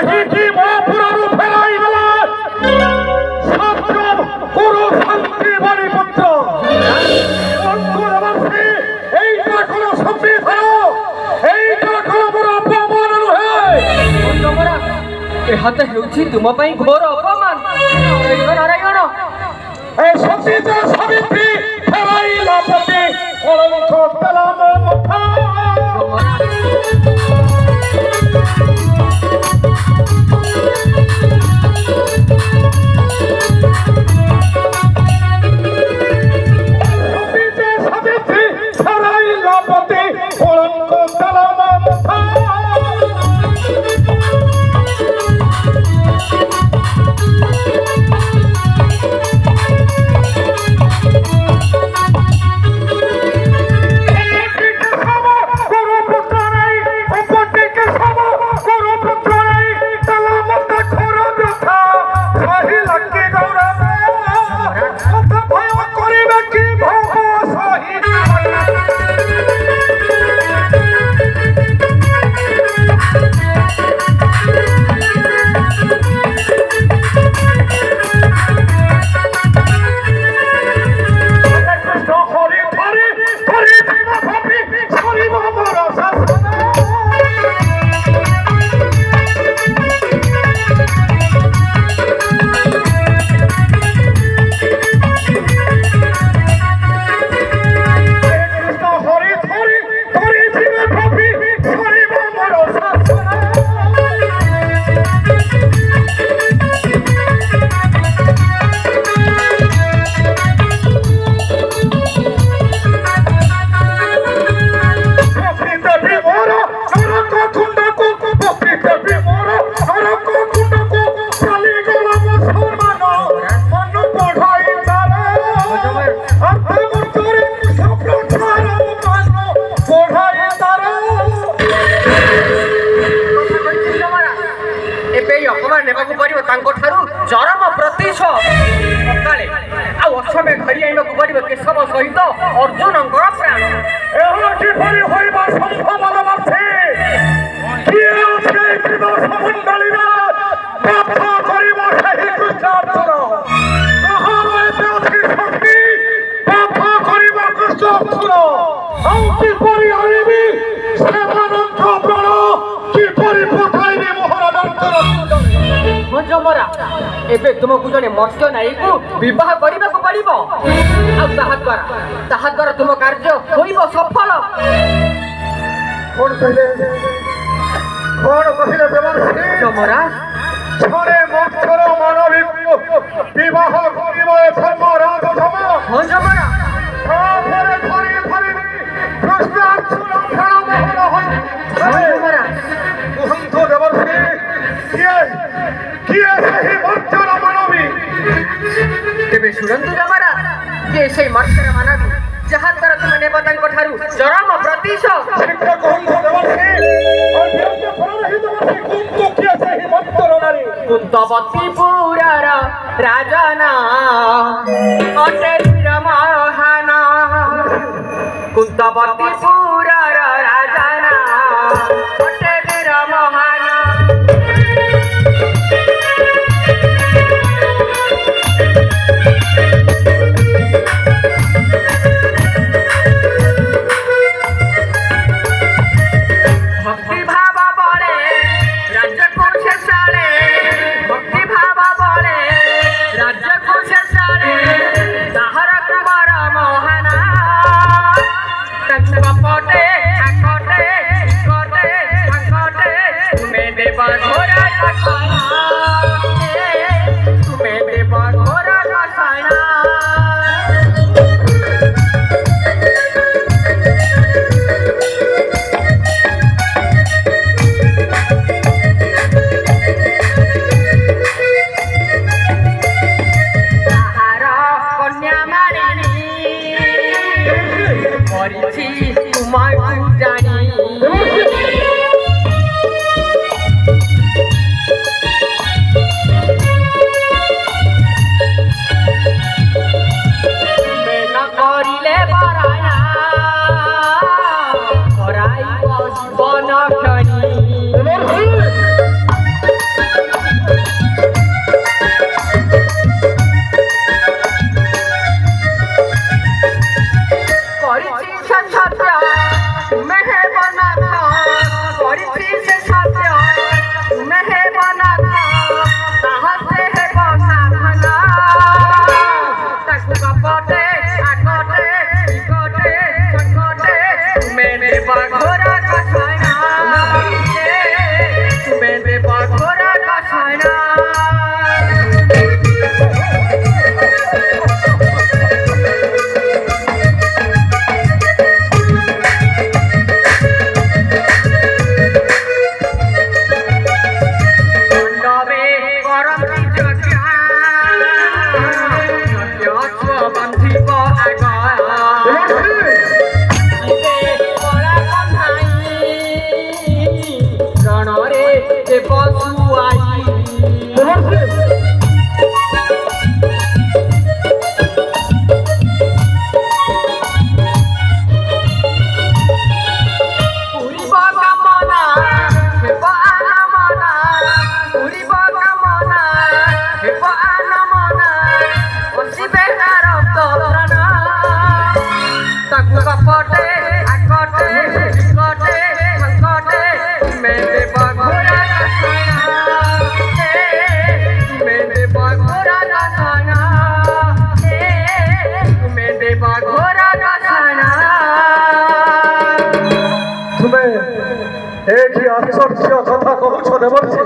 কাহিটি মহাপুরারু ফেরাই গেলা সপ্তম গুরু শান্তি বাণী পুত্র অন্তরবাসী এইটা কোনো সংবিধান এইটা কোনো বড় অপমান নহে ଏହାତ ହେଉଛି ତୁମ ପାଇଁ ଘୋର ଅପମାନ। ନାରାୟଣ এই সতীজ সাবিত্রী ফেরাইলা প্রতি কলঙ্ক পেলাম মাথা ଚରମ ପ୍ରତିଶୋଧ ସକାଳେ ଆଉ ଅସମୟ ଧରି ଆଣିବାକୁ ପଡ଼ିବ କେଶବ ସହିତ ଅର୍ଜୁନଙ୍କର ପ୍ରାଣ। ଏହା କିପରି ହୋଇବା ସମ୍ଭବ ନମର୍ଥେ କିଏ ଅଛି ସମଣ୍ଡଳୀରେ ପାଠ କରିବ ସେହି କୃଷ୍ଣାର୍ଜୁନ କାହାର ଏତେ ଅଛି ଶକ୍ତି ପାଠ କରିବ କୃଷ୍ଣାର୍ଜୁନ ଆଉ କିପରି ଆଣିବି ସେମାନଙ୍କ ପ୍ରାଣ କିପରି ପଠାଇବି ମହାରାଜଙ୍କର ଜମରା ଏବେ ତୁମକୁ ଜଣେ ମତ୍ସ୍ୟ ନାୟୀକୁ ବିବାହ କରିବାକୁ ପଡ଼ିବ ଆଉ ତାହା ଦ୍ୱାରା ତୁମ କାର୍ଯ୍ୟ ହୋଇବ ସଫଳ। କଣ କହିଲେ ଦେବର୍ଷି ଜମରା ଛରେ ମତ୍ସ୍ୟର ମାନବୀକୁ ବିବାହ କରିବ ଏ ଧର୍ମରାଜ ଧର୍ମ ହଁ ଜମରା ତାପରେ ଧରି ଧରିବି କୃଷ୍ଣାର୍ଜୁନ ପ୍ରାଣ ମୋହନ ହୋଇ ଜମରା କୁହନ୍ତୁ ଦେବର୍ଷି କିଏ ସେହି ମର୍ତ୍ତ୍ୟର ମାନବୀ ତେବେ ଶୁଣନ୍ତୁ ଜମରା କିଏ ସେଇ ମର୍ତ୍ତ୍ୟର ମାନବୀ ଯାହା ଦ୍ୱାରା ତୁମେ ନେବ ତାଙ୍କ ଠାରୁ ଚରମ ପ୍ରତିଶୋଧ। ଶୀଘ୍ର କୁହନ୍ତୁ ଦେବର୍ଷି କୁହନ୍ତୁ କିଏ ସେହି ମର୍ତ୍ତ୍ୟର ନାରୀ କୁନ୍ତବତୀପୁରର ରାଜନା ଅଟେ ବୀର ମହାନ କୁନ୍ତବତୀପୁରର ରାଜନା ଅଟେ ବୀର ମହାନ দেব সুয়াই উড়িব কামনা হেব আনমনা উড়িব কামনা হেব আনমনা বসিবে তার প্রাণ তাকু বাপটে আকটে বিকটে সংকটে মেলে বঘোরা রসায়না মেলে বঘোরা রসায়না মেলে বঘোরা রসায়না তুমি এই কি আশ্চর্য কথা কହୁছ দেবর্ষি